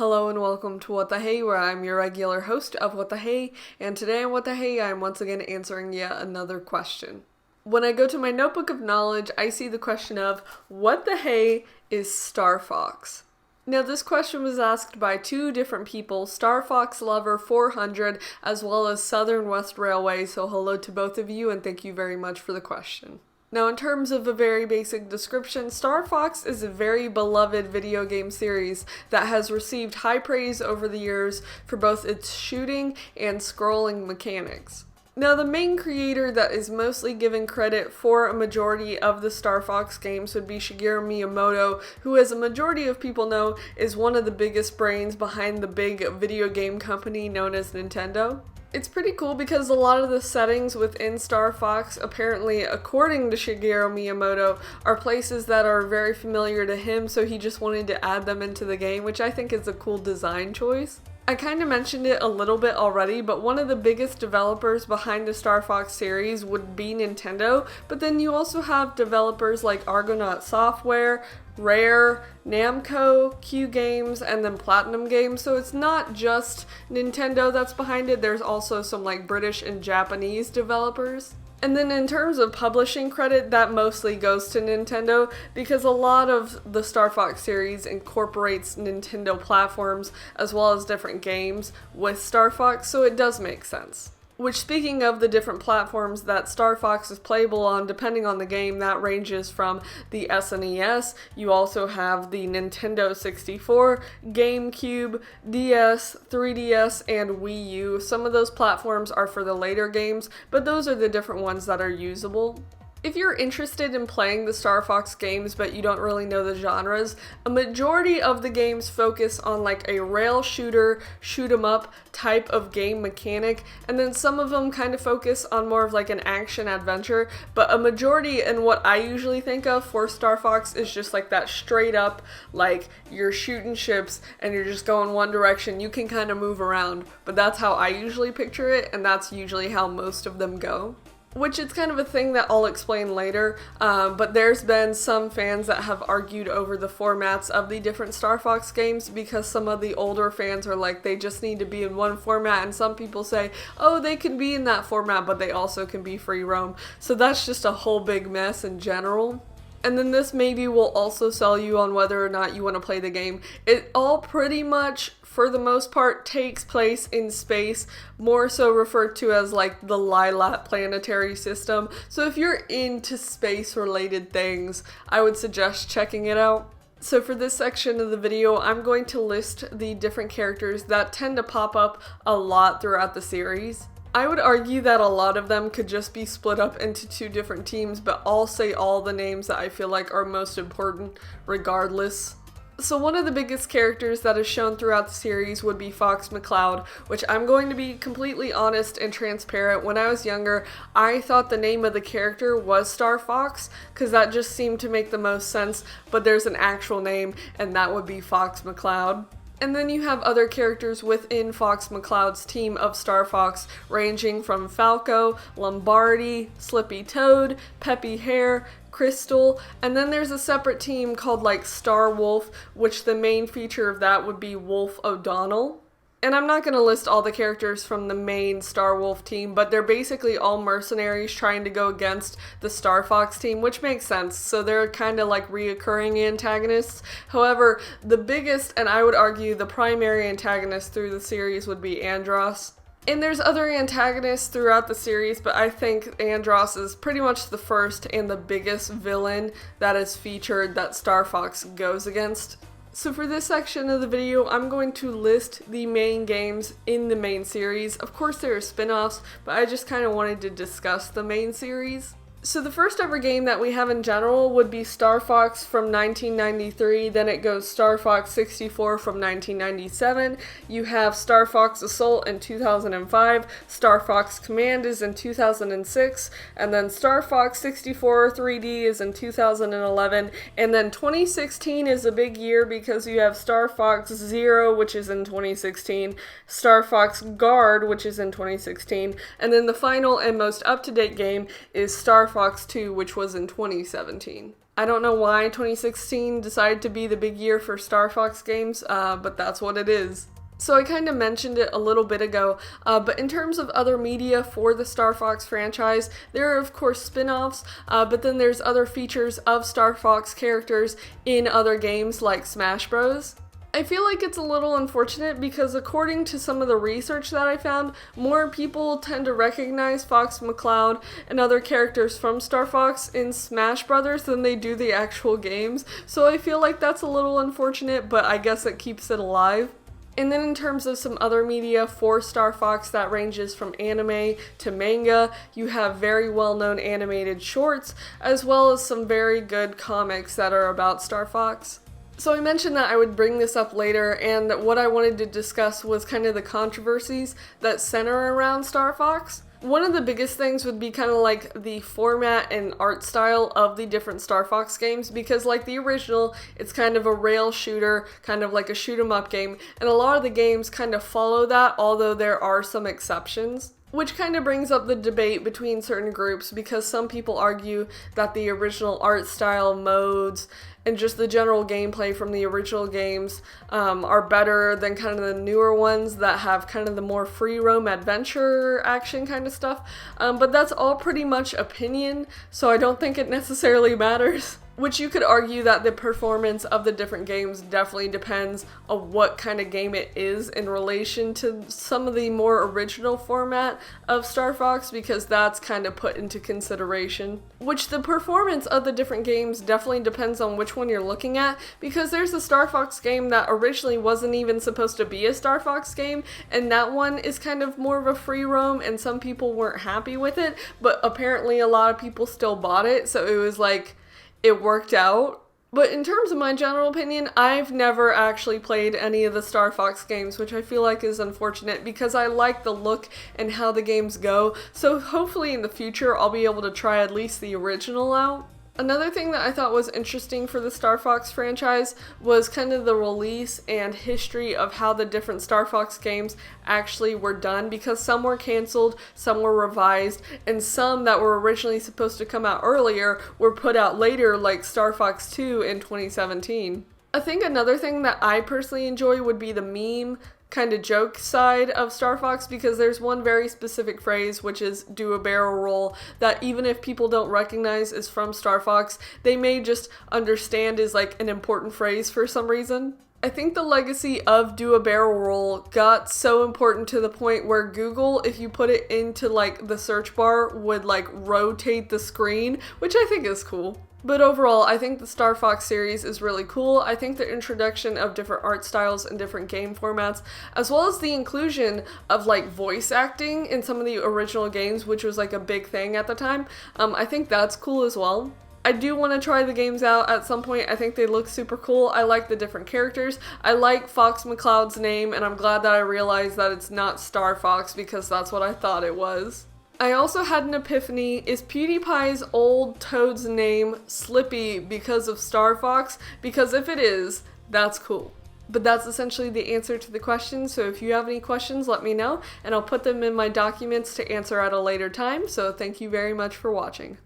Hello and welcome to What the Hey, where I'm your regular host of What the Hey, and today on What the Hey, I'm once again answering yet another question. When I go to my notebook of knowledge, I see the question of, what the hey is Star Fox? Now this question was asked by two different people, Star Fox Lover 400 as well as Southern West Railway, so hello to both of you and thank you very much for the question. Now, in terms of a very basic description, Star Fox is a very beloved video game series that has received high praise over the years for both its shooting and scrolling mechanics. Now, the main creator that is mostly given credit for a majority of the Star Fox games would be Shigeru Miyamoto, who, as a majority of people know, is one of the biggest brains behind the big video game company known as Nintendo. It's pretty cool because a lot of the settings within Star Fox, apparently according to Shigeru Miyamoto, are places that are very familiar to him, so he just wanted to add them into the game, which I think is a cool design choice. I kind of mentioned it a little bit already, but one of the biggest developers behind the Star Fox series would be Nintendo, but then you also have developers like Argonaut Software, Rare, Namco, Q Games, and then Platinum Games, so it's not just Nintendo that's behind it, there's also some like British and Japanese developers. And then in terms of publishing credit, that mostly goes to Nintendo because a lot of the Star Fox series incorporates Nintendo platforms as well as different games with Star Fox, so it does make sense. Which, speaking of the different platforms that Star Fox is playable on, depending on the game, that ranges from the SNES, you also have the Nintendo 64, GameCube, DS, 3DS, and Wii U. Some of those platforms are for the later games, but those are the different ones that are usable. If you're interested in playing the Star Fox games but you don't really know the genres, a majority of the games focus on like a rail shooter, shoot 'em up type of game mechanic, and then some of them kind of focus on more of like an action adventure, but a majority, and what I usually think of for Star Fox, is just like that straight up, like you're shooting ships and you're just going one direction, you can kind of move around, but that's how I usually picture it, and that's usually how most of them go. Which is kind of a thing that I'll explain later, but there's been some fans that have argued over the formats of the different Star Fox games because some of the older fans are like, they just need to be in one format, and some people say, oh, they can be in that format, but they also can be free roam. So that's just a whole big mess in general. And then this maybe will also sell you on whether or not you want to play the game. It all pretty much, for the most part, takes place in space, more so referred to as like the Lilat planetary system. So if you're into space-related things, I would suggest checking it out. So for this section of the video, I'm going to list the different characters that tend to pop up a lot throughout the series. I would argue that a lot of them could just be split up into two different teams, but I'll say all the names that I feel like are most important regardless. So one of the biggest characters that is shown throughout the series would be Fox McCloud, which I'm going to be completely honest and transparent. When I was younger, I thought the name of the character was Star Fox, because that just seemed to make the most sense, but there's an actual name, and that would be Fox McCloud. And then you have other characters within Fox McCloud's team of Star Fox, ranging from Falco, Lombardi, Slippy Toad, Peppy Hare, Crystal, and then there's a separate team called like Star Wolf, which the main feature of that would be Wolf O'Donnell. And I'm not going to list all the characters from the main Star Wolf team, but they're basically all mercenaries trying to go against the Star Fox team, which makes sense, so they're kind of like reoccurring antagonists. However, the biggest, and I would argue the primary antagonist through the series, would be Andross. And there's other antagonists throughout the series, but I think Andross is pretty much the first and the biggest villain that is featured that Star Fox goes against. So for this section of the video, I'm going to list the main games in the main series. Of course there are spin-offs, but I just kind of wanted to discuss the main series. So the first ever game that we have in general would be Star Fox from 1993, then it goes Star Fox 64 from 1997, you have Star Fox Assault in 2005, Star Fox Command is in 2006, and then Star Fox 64 3D is in 2011, and then 2016 is a big year because you have Star Fox Zero, which is in 2016, Star Fox Guard, which is in 2016, and then the final and most up-to-date game is Star Fox 2, which was in 2017. I don't know why 2016 decided to be the big year for Star Fox games, but that's what it is. So I kind of mentioned it a little bit ago, but in terms of other media for the Star Fox franchise, there are of course spin-offs, but then there's other features of Star Fox characters in other games like Smash Bros. I feel like it's a little unfortunate because according to some of the research that I found, more people tend to recognize Fox McCloud and other characters from Star Fox in Smash Brothers than they do the actual games, so I feel like that's a little unfortunate, but I guess it keeps it alive. And then in terms of some other media for Star Fox that ranges from anime to manga, you have very well-known animated shorts, as well as some very good comics that are about Star Fox. So I mentioned that I would bring this up later, and what I wanted to discuss was kind of the controversies that center around Star Fox. One of the biggest things would be kind of like the format and art style of the different Star Fox games, because like the original, it's kind of a rail shooter, kind of like a shoot 'em up game, and a lot of the games kind of follow that, although there are some exceptions. Which kind of brings up the debate between certain groups, because some people argue that the original art style, modes, and just the general gameplay from the original games are better than kind of the newer ones that have kind of the more free roam adventure action kind of stuff. But that's all pretty much opinion, so I don't think it necessarily matters. Which you could argue that the performance of the different games definitely depends on what kind of game it is in relation to some of the more original format of Star Fox, because that's kind of put into consideration. Which the performance of the different games definitely depends on which one you're looking at, because there's a Star Fox game that originally wasn't even supposed to be a Star Fox game, and that one is kind of more of a free roam, and some people weren't happy with it, but apparently a lot of people still bought it, so it was like, it worked out. But in terms of my general opinion, I've never actually played any of the Star Fox games, which I feel like is unfortunate because I like the look and how the games go, so hopefully in the future I'll be able to try at least the original out. Another thing that I thought was interesting for the Star Fox franchise was kind of the release and history of how the different Star Fox games actually were done, because some were canceled, some were revised, and some that were originally supposed to come out earlier were put out later, like Star Fox 2 in 2017. I think another thing that I personally enjoy would be the meme kind of joke side of Star Fox, because there's one very specific phrase, which is do a barrel roll, that even if people don't recognize is from Star Fox, they may just understand is like an important phrase for some reason. I think the legacy of do a barrel roll got so important to the point where Google, if you put it into like the search bar, would like rotate the screen, which I think is cool. But overall, I think the Star Fox series is really cool. I think the introduction of different art styles and different game formats, as well as the inclusion of like voice acting in some of the original games, which was like a big thing at the time, I think that's cool as well. I do want to try the games out at some point. I think they look super cool. I like the different characters. I like Fox McCloud's name, and I'm glad that I realized that it's not Star Fox, because that's what I thought it was. I also had an epiphany. Is PewDiePie's old Toad's name Slippy because of Star Fox? Because if it is, that's cool. But that's essentially the answer to the question, so if you have any questions, let me know, and I'll put them in my documents to answer at a later time, so thank you very much for watching.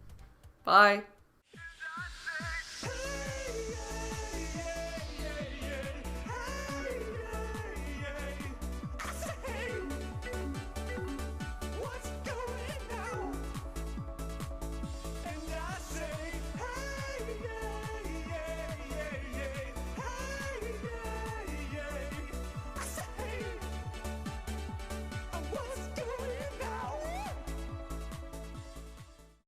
Bye.